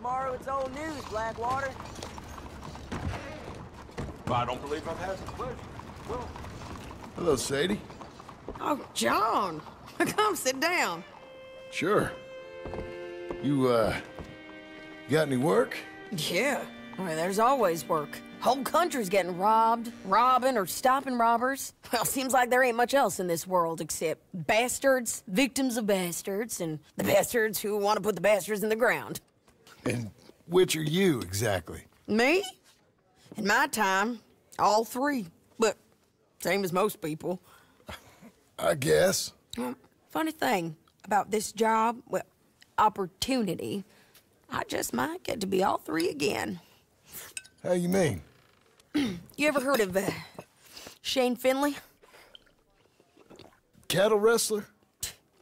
Tomorrow it's old news, Blackwater. I don't believe I've had the pleasure. Well, Hello, Sadie. Oh, John. Come sit down. Sure. You, got any work? Yeah. Well, there's always work. Whole country's getting robbed, robbing, or stopping robbers. Well, seems like there ain't much else in this world except bastards, victims of bastards, and the bastards who want to put the bastards in the ground. And which are you, exactly? Me? In my time, all three. But same as most people. I guess. Funny thing about this job, well, opportunity, I just might get to be all three again. How you mean? You ever heard of Shane Finley? Cattle wrestler?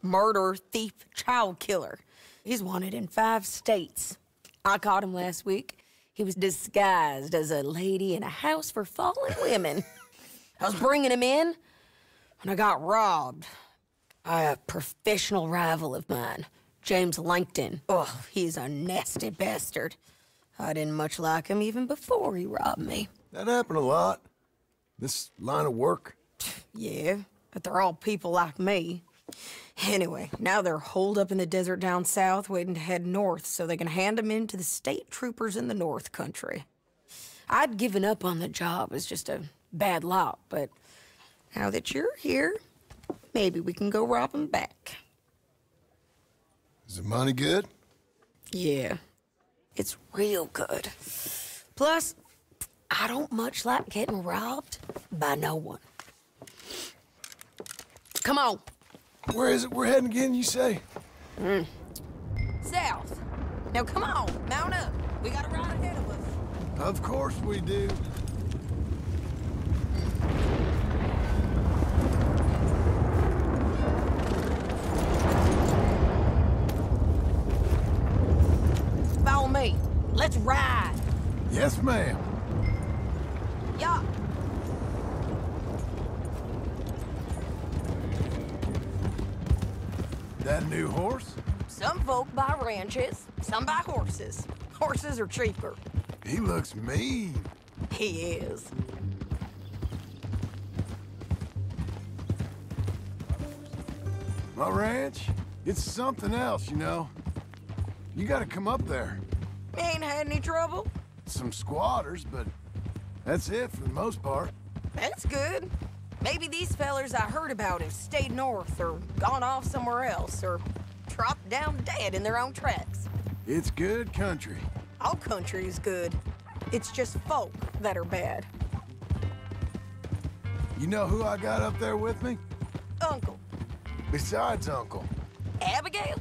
Murderer, thief, child killer. He's wanted in 5 states. I caught him last week. He was disguised as a lady in a house for fallen women. I was bringing him in when I got robbed by a professional rival of mine, James Langton. Oh, he's a nasty bastard. I didn't much like him even before he robbed me. That happened a lot. This line of work. Yeah, but they're all people like me. Anyway, now they're holed up in the desert down south, waiting to head north so they can hand them in to the state troopers in the north country. I'd given up on the job as just a bad lot, but now that you're here, maybe we can go rob them back. Is the money good? Yeah, it's real good. Plus, I don't much like getting robbed by no one. Come on. Where is it we're heading again, you say? South. Now come on, mount up. We got a ride ahead of us. Of course we do. Follow me. Let's ride. Yes, ma'am. Yeah. That new horse? Some folk buy ranches, some buy horses. Horses are cheaper. He looks mean. He is. My ranch, it's something else, you know. You gotta come up there. Ain't had any trouble? Some squatters, but that's it for the most part. That's good. Maybe these fellers I heard about have stayed north or gone off somewhere else or dropped down dead in their own tracks. It's good country. All country is good. It's just folk that are bad. You know who I got up there with me? Uncle. Besides Uncle. Abigail?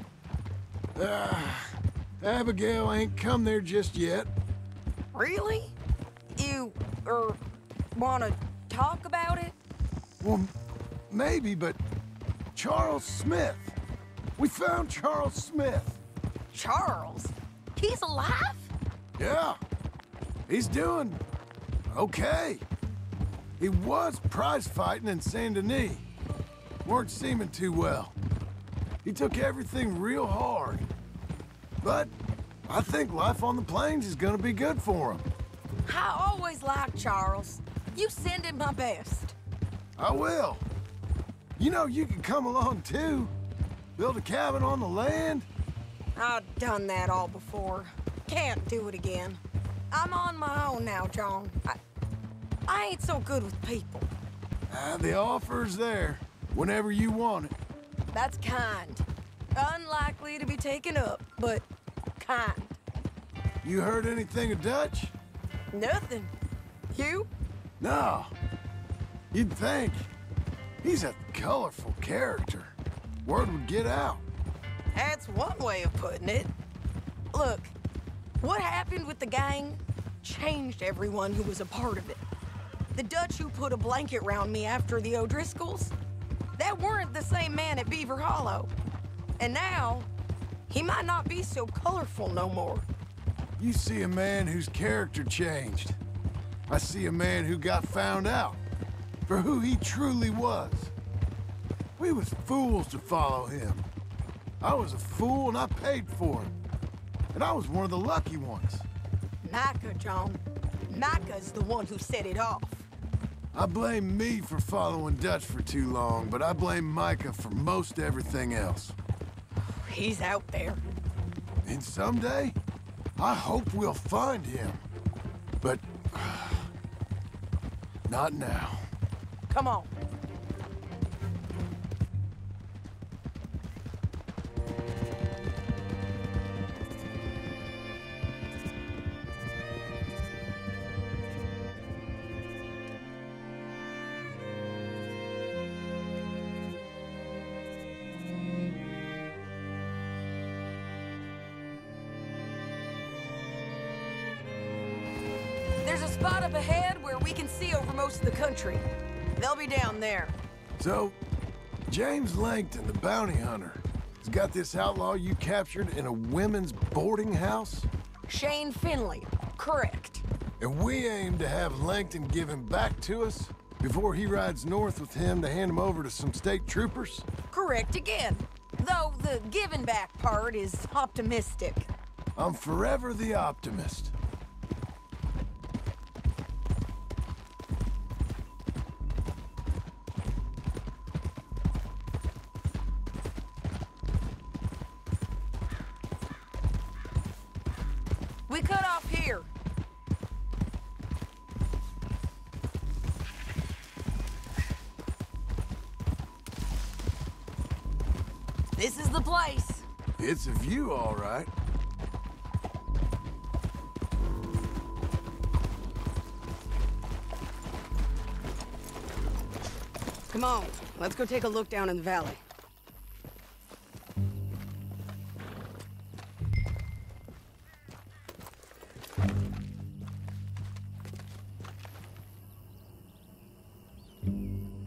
Abigail ain't come there just yet. Really? You, wanna talk about it? Well, maybe, but Charles Smith. We found Charles Smith. Charles? He's alive? Yeah. He's doing okay. He was prize fighting in Saint Denis. Weren't seeming too well. He took everything real hard. But I think life on the plains is gonna be good for him. I always liked Charles. You send him my best. I will. You know, you can come along too. Build a cabin on the land. I've done that all before. Can't do it again. I'm on my own now, John. I ain't so good with people. The offer's there, whenever you want it. That's kind. Unlikely to be taken up, but kind. You heard anything of Dutch? Nothing. You? No. You'd think. He's a colorful character. Word would get out. That's one way of putting it. Look, what happened with the gang changed everyone who was a part of it. The Dutch who put a blanket round me after the O'Driscolls, that weren't the same man at Beaver Hollow. And now, he might not be so colorful no more. You see a man whose character changed. I see a man who got found out for who he truly was. We was fools to follow him. I was a fool and I paid for it. And I was one of the lucky ones. Micah, John. Micah's the one who set it off. I blame me for following Dutch for too long, but I blame Micah for most everything else. He's out there. And someday, I hope we'll find him. But... not now. Come on. There's a spot up ahead where we can see over most of the country. They'll be down there. So, James Langton, the bounty hunter, has got this outlaw you captured in a women's boarding house? Shane Finley, correct. And we aim to have Langton give him back to us before he rides north with him to hand him over to some state troopers? Correct again. Though the giving back part is optimistic. I'm forever the optimist. We cut off here. This is the place. It's a view, all right. Come on, let's go take a look down in the valley.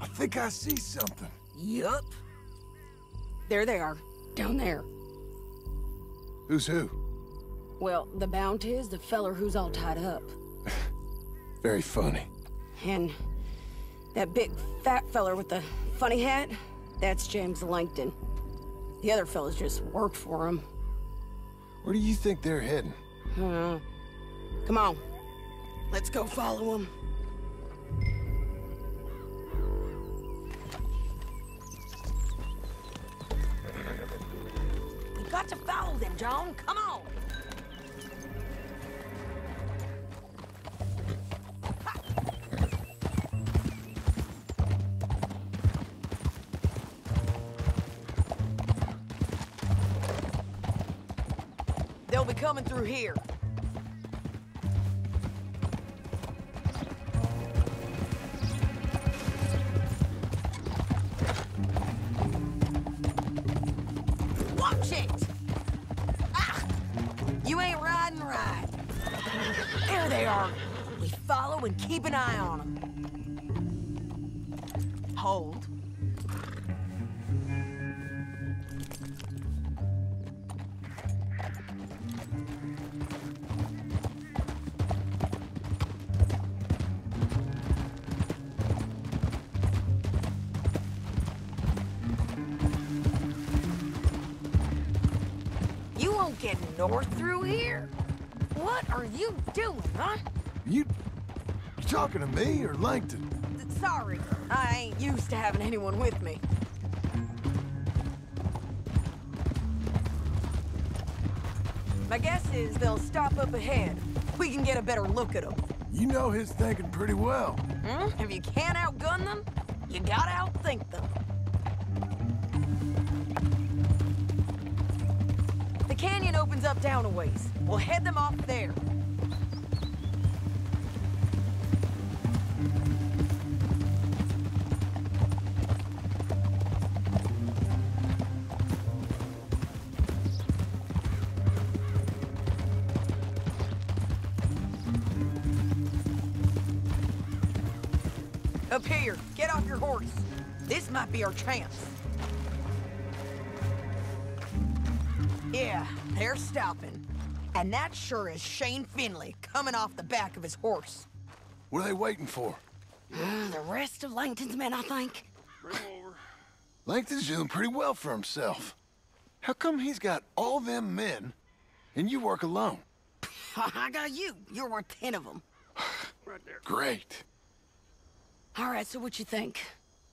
I think I see something. Yup. There they are, down there. Who's who? Well, the bounty is the feller who's all tied up. Very funny. And that big fat feller with the funny hat, that's James Langton. The other fellas just worked for him. Where do you think they're heading? Come on, let's go follow him. You got to follow them, John. Come on. They'll be coming through here. Watch it! Ah! You ain't riding right. There they are. We follow and keep an eye on them. Hold. You won't get north through here? What are you doing, huh? You talking to me or Langton? Sorry, I ain't used to having anyone with me. My guess is they'll stop up ahead. We can get a better look at them. You know his thinking pretty well. If you can't outgun them, you gotta outthink them. The canyon opens up down a ways. We'll head them off there. Up here, get off your horse. This might be our chance. Yeah, they're stopping. And that sure is Shane Finley coming off the back of his horse. What are they waiting for? The rest of Langton's men, I think. Langton's doing pretty well for himself. How come he's got all them men, And you work alone. I got you. You're worth 10 of them. Right there. Great. All right, so what you think?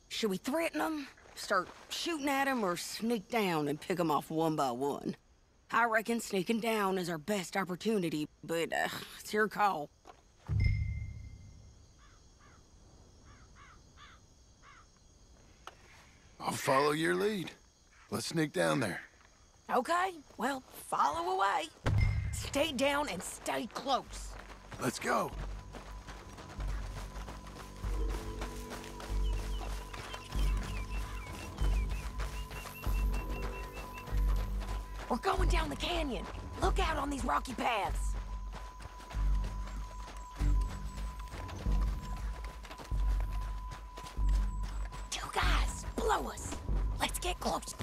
Should we threaten them, start shooting at them, or sneak down and pick them off one by one? I reckon sneaking down is our best opportunity, but it's your call. I'll follow your lead. Let's sneak down there. Okay, well, follow away. Stay down and stay close. Let's go. We're going down the canyon. Look out on these rocky paths. Two guys, below us. Let's get close.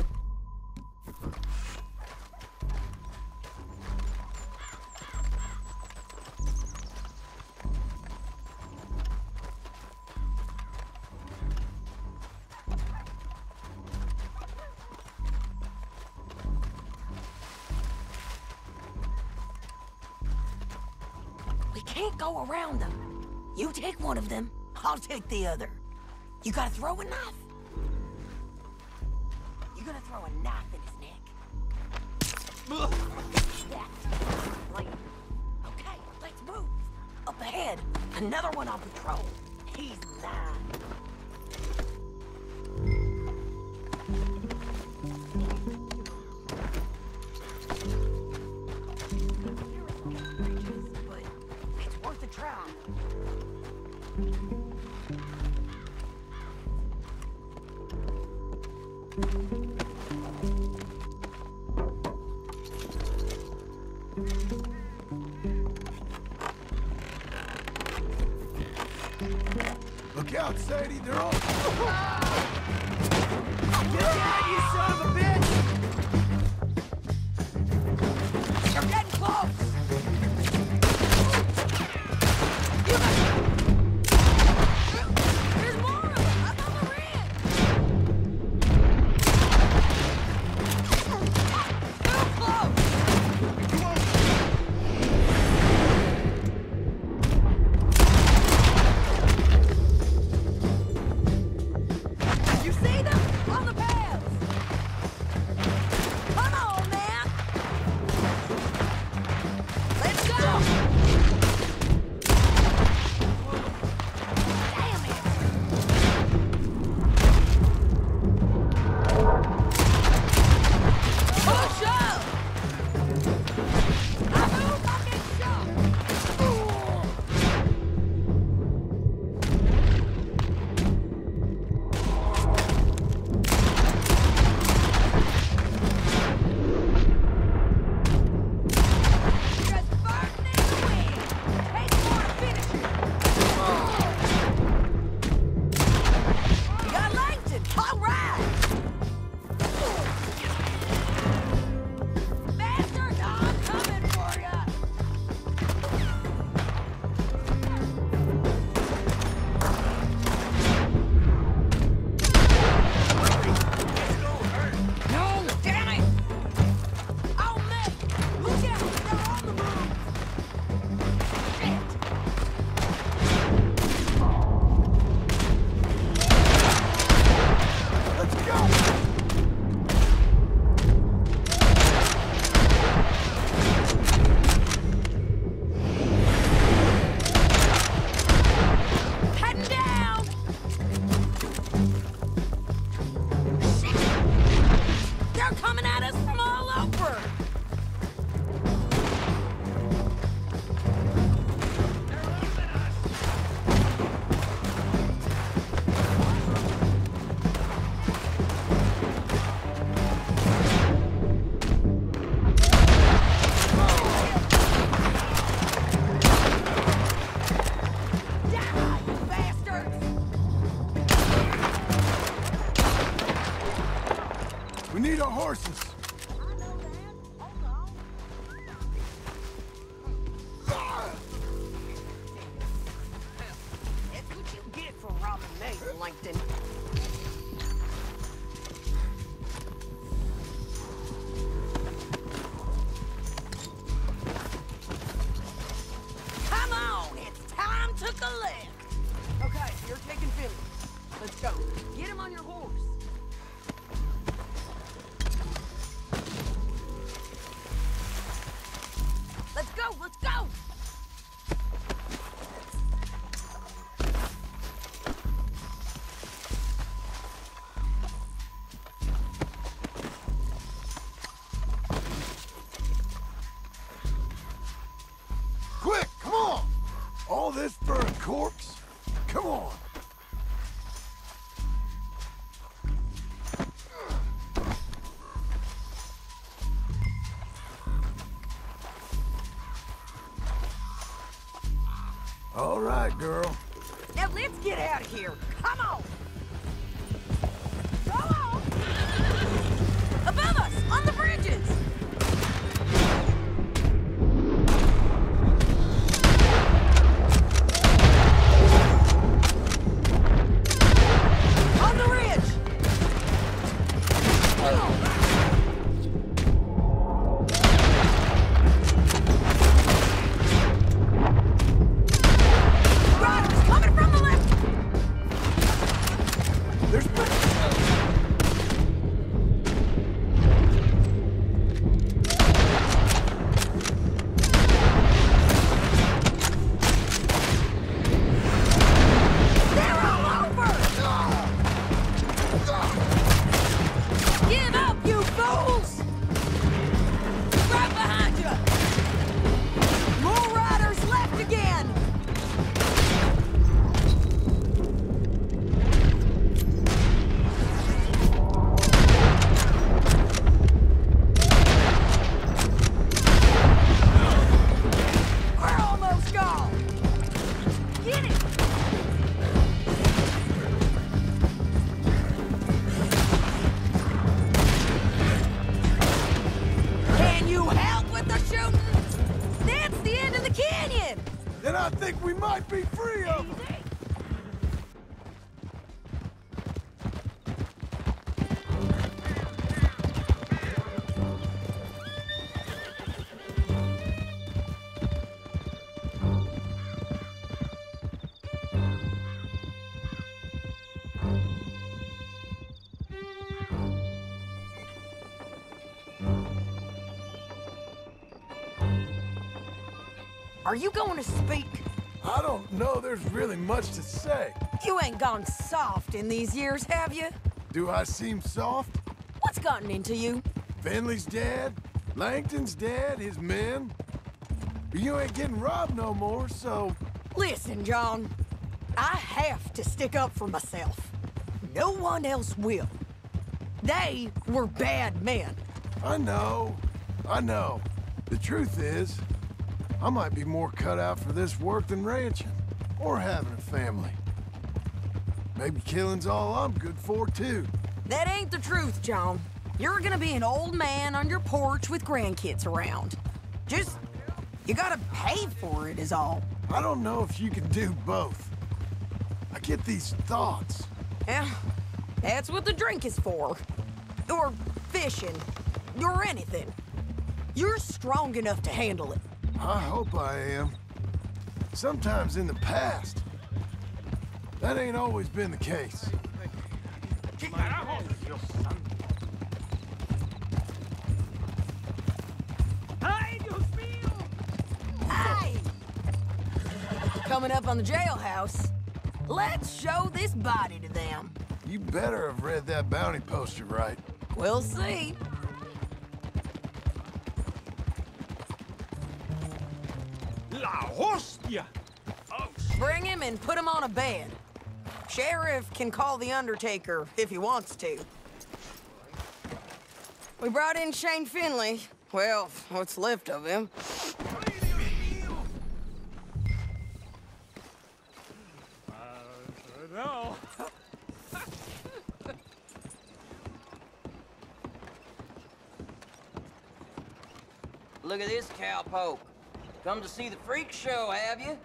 We can't go around them. You take one of them, I'll take the other. You gotta throw a knife. You're gonna throw a knife in his neck. Yeah. Like, okay, let's move. Up ahead, another one on patrol. He's mine. But it's worth a try. Look out, Sadie, they're on. Get down, you son of a bitch! You're getting close! There's more of them! I thought we were in! Too close! You see them? On the paths! Come on, man! Let's go! Damn it! Push up! I move, I get shot! Just burning in the wind! Take more to finish it! You got Langston! All right! Bastards, I'm coming for ya! No, damn it! Oh, mate! Look out! They're on the move! Shit! Let's go! Heading down! Shit! They're coming at us from all over! Die, you bastards! We need our horses. I know that. Hold on. That's what you get for robbing me, Langton. took a left. Okay, you're taking Philly. Let's go. Get him on your horse. Let's go, let's go! Quick, come on! All this for a corpse? Come on! All right, girl. Now let's get out of here. Come on! Go on! Above us, on the bridges! On the ridge! Riders coming from the left! There's... They're all over! Give up, you fools! Right behind you! More riders left again! We're almost gone! Get it! Can you help with the shooting? That's the end of the canyon! Then I think we might be free of them. Easy. Are you going to speak? I don't know there's really much to say. You ain't gone soft in these years, have you? Do I seem soft? What's gotten into you? Finley's dead, Langton's dead, his men. But you ain't getting robbed no more, so... Listen, John. I have to stick up for myself. No one else will. They were bad men. I know. The truth is, I might be more cut out for this work than ranching, or having a family. Maybe killing's all I'm good for, too. That ain't the truth, John. You're gonna be an old man on your porch with grandkids around. Just, you gotta pay for it is all. I don't know if you can do both. I get these thoughts. Yeah, that's what the drink is for. Or fishing, or anything. You're strong enough to handle it. I hope I am. Sometimes in the past, that ain't always been the case. Hey! Coming up on the jailhouse. Let's show this body to them. You better have read that bounty poster right. We'll see. La hostia! Oh, Bring him and put him on a bed. Sheriff can call the Undertaker if he wants to. We brought in Shane Finley. Well, what's left of him. no. Look at this cowpoke. Come to see the freak show, have you?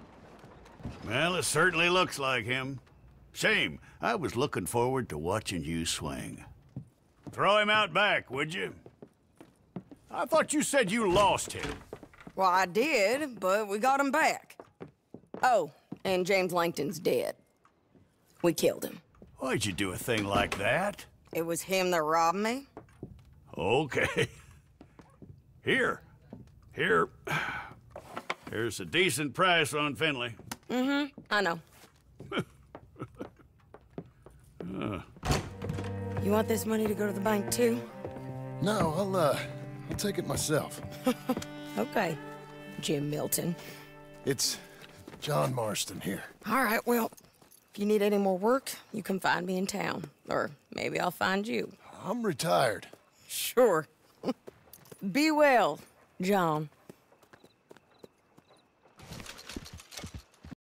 Well, it certainly looks like him. Shame. I was looking forward to watching you swing. Throw him out back, would you? I thought you said you lost him. Well, I did, but we got him back. Oh, And James Langton's dead. We killed him. Why'd you do a thing like that? It was him that robbed me. Okay. Here. Here's a decent price on Finley. I know. You want this money to go to the bank, too? No, I'll take it myself. Okay, Jim Milton. It's John Marston here. All right, well, if you need any more work, you can find me in town. Or maybe I'll find you. I'm retired. Sure. Be well, John.